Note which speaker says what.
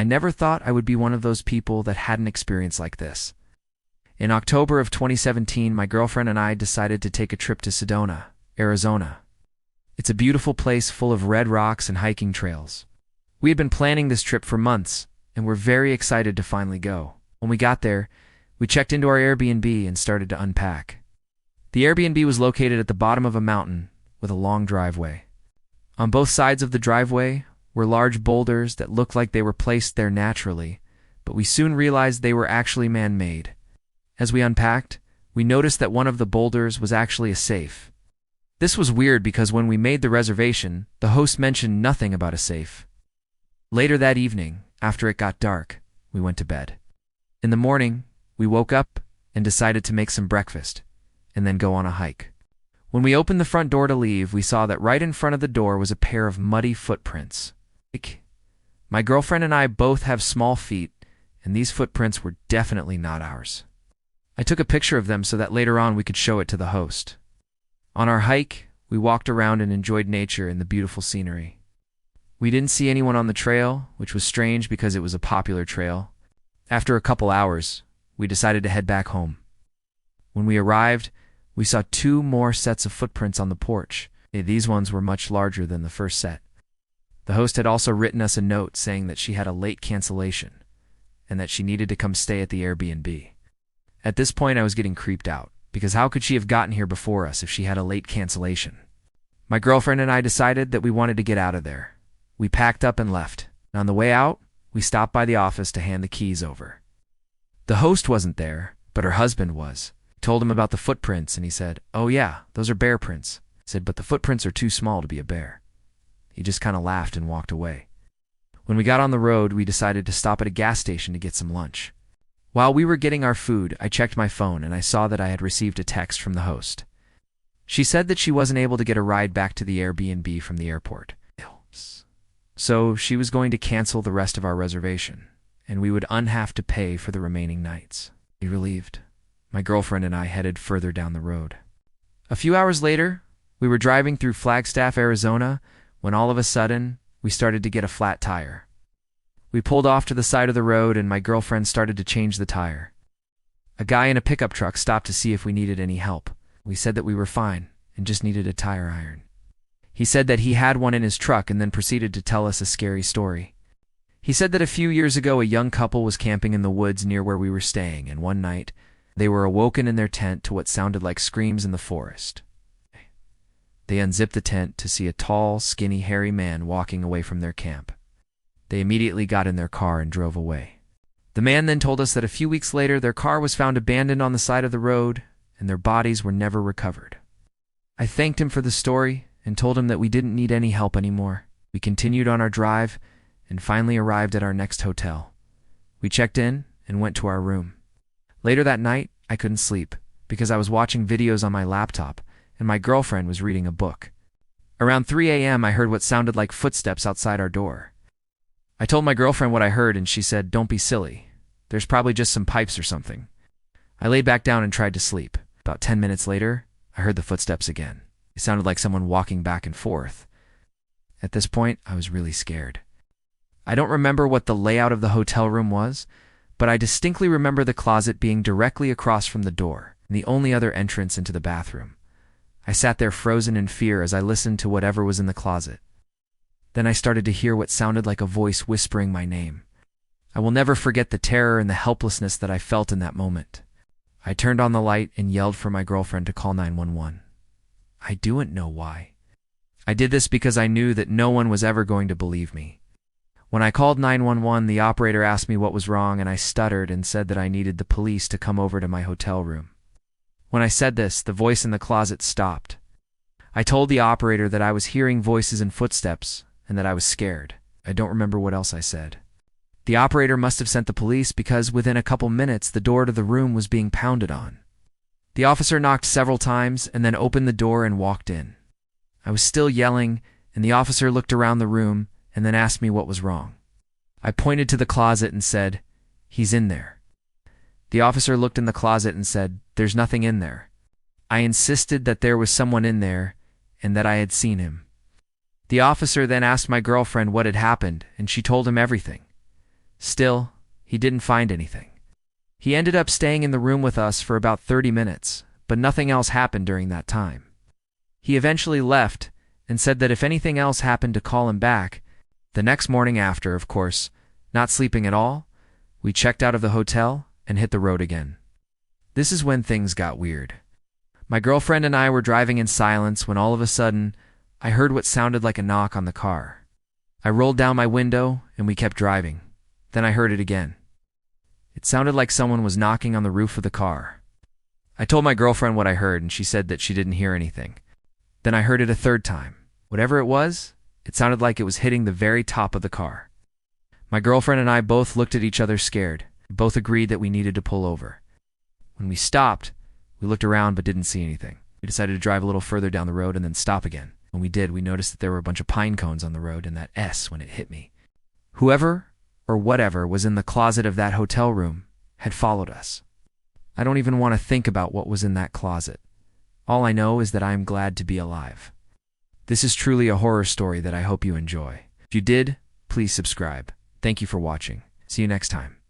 Speaker 1: I never thought I would be one of those people that had an experience like this. In October of 2017, my girlfriend and I decided to take a trip to Sedona, Arizona. It's a beautiful place full of red rocks and hiking trails. We had been planning this trip for months, and were very excited to finally go. When we got there, we checked into our Airbnb and started to unpack. The Airbnb was located at the bottom of a mountain with a long driveway. On both sides of the driveway were large boulders that looked like they were placed there naturally, but we soon realized they were actually man-made. As we unpacked, we noticed that one of the boulders was actually a safe. This was weird because when we made the reservation, the host mentioned nothing about a safe. Later that evening, after it got dark, we went to bed. In the morning, we woke up and decided to make some breakfast, and then go on a hike. When we opened the front door to leave, we saw that right in front of the door was a pair of muddy footprints. My girlfriend and I both have small feet, and these footprints were definitely not ours. I took a picture of them so that later on we could show it to the host. On our hike, we walked around and enjoyed nature and the beautiful scenery. We didn't see anyone on the trail, which was strange because it was a popular trail. After a couple hours, we decided to head back home. When we arrived, we saw 2 more sets of footprints on the porch. These ones were much larger than the first set. The host had also written us a note saying that she had a late cancellation and that she needed to come stay at the Airbnb. At this point, I was getting creeped out, because how could she have gotten here before us if she had a late cancellation? My girlfriend and I decided that we wanted to get out of there. We packed up and left. On the way out, we stopped by the office to hand the keys over. The host wasn't there, but her husband was. I told him about the footprints, and he said, "Oh yeah, those are bear prints." I said, "But the footprints are too small to be a bear." He just kind of laughed and walked away. When we got on the road, we decided to stop at a gas station to get some lunch. While we were getting our food, I checked my phone and I saw that I had received a text from the host. She said that she wasn't able to get a ride back to the Airbnb from the airport. So she was going to cancel the rest of our reservation, and we would have to pay for the remaining nights. Relieved, my girlfriend and I headed further down the road. A few hours later, we were driving through Flagstaff, Arizona, when all of a sudden, we started to get a flat tire. We pulled off to the side of the road and my girlfriend started to change the tire. A guy in a pickup truck stopped to see if we needed any help. We said that we were fine and just needed a tire iron. He said that he had one in his truck and then proceeded to tell us a scary story. He said that a few years ago a young couple was camping in the woods near where we were staying, and one night they were awoken in their tent to what sounded like screams in the forest. They unzipped the tent to see a tall, skinny, hairy man walking away from their camp. They immediately got in their car and drove away. The man then told us that a few weeks later their car was found abandoned on the side of the road and their bodies were never recovered. I thanked him for the story and told him that we didn't need any help anymore. We continued on our drive and finally arrived at our next hotel. We checked in and went to our room. Later that night, I couldn't sleep because I was watching videos on my laptop and my girlfriend was reading a book. Around 3 a.m., I heard what sounded like footsteps outside our door. I told my girlfriend what I heard and she said, "Don't be silly. There's probably just some pipes or something." I laid back down and tried to sleep. About 10 minutes later, I heard the footsteps again. It sounded like someone walking back and forth. At this point, I was really scared. I don't remember what the layout of the hotel room was, but I distinctly remember the closet being directly across from the door and the only other entrance into the bathroom. I sat there frozen in fear as I listened to whatever was in the closet. Then I started to hear what sounded like a voice whispering my name. I will never forget the terror and the helplessness that I felt in that moment. I turned on the light and yelled for my girlfriend to call 911. I don't know why. I did this because I knew that no one was ever going to believe me. When I called 911, the operator asked me what was wrong and I stuttered and said that I needed the police to come over to my hotel room. When I said this, the voice in the closet stopped. I told the operator that I was hearing voices and footsteps and that I was scared. I don't remember what else I said. The operator must have sent the police because within a couple minutes the door to the room was being pounded on. The officer knocked several times and then opened the door and walked in. I was still yelling and the officer looked around the room and then asked me what was wrong. I pointed to the closet and said, "He's in there." The officer looked in the closet and said, "There's nothing in there." I insisted that there was someone in there and that I had seen him. The officer then asked my girlfriend what had happened and she told him everything. Still, he didn't find anything. He ended up staying in the room with us for about 30 minutes, but nothing else happened during that time. He eventually left and said that if anything else happened to call him back. The next morning after, of course, not sleeping at all, we checked out of the hotel and hit the road again. This is when things got weird. My girlfriend and I were driving in silence when all of a sudden, I heard what sounded like a knock on the car. I rolled down my window and we kept driving. Then I heard it again. It sounded like someone was knocking on the roof of the car. I told my girlfriend what I heard and she said that she didn't hear anything. Then I heard it a third time. Whatever it was, it sounded like it was hitting the very top of the car. My girlfriend and I both looked at each other scared. We both agreed that we needed to pull over. When we stopped, we looked around but didn't see anything. We decided to drive a little further down the road and then stop again. When we did, we noticed that there were a bunch of pine cones on the road and that S when it hit me. Whoever or whatever was in the closet of that hotel room had followed us. I don't even want to think about what was in that closet. All I know is that I am glad to be alive. This is truly a horror story that I hope you enjoy. If you did, please subscribe. Thank you for watching. See you next time.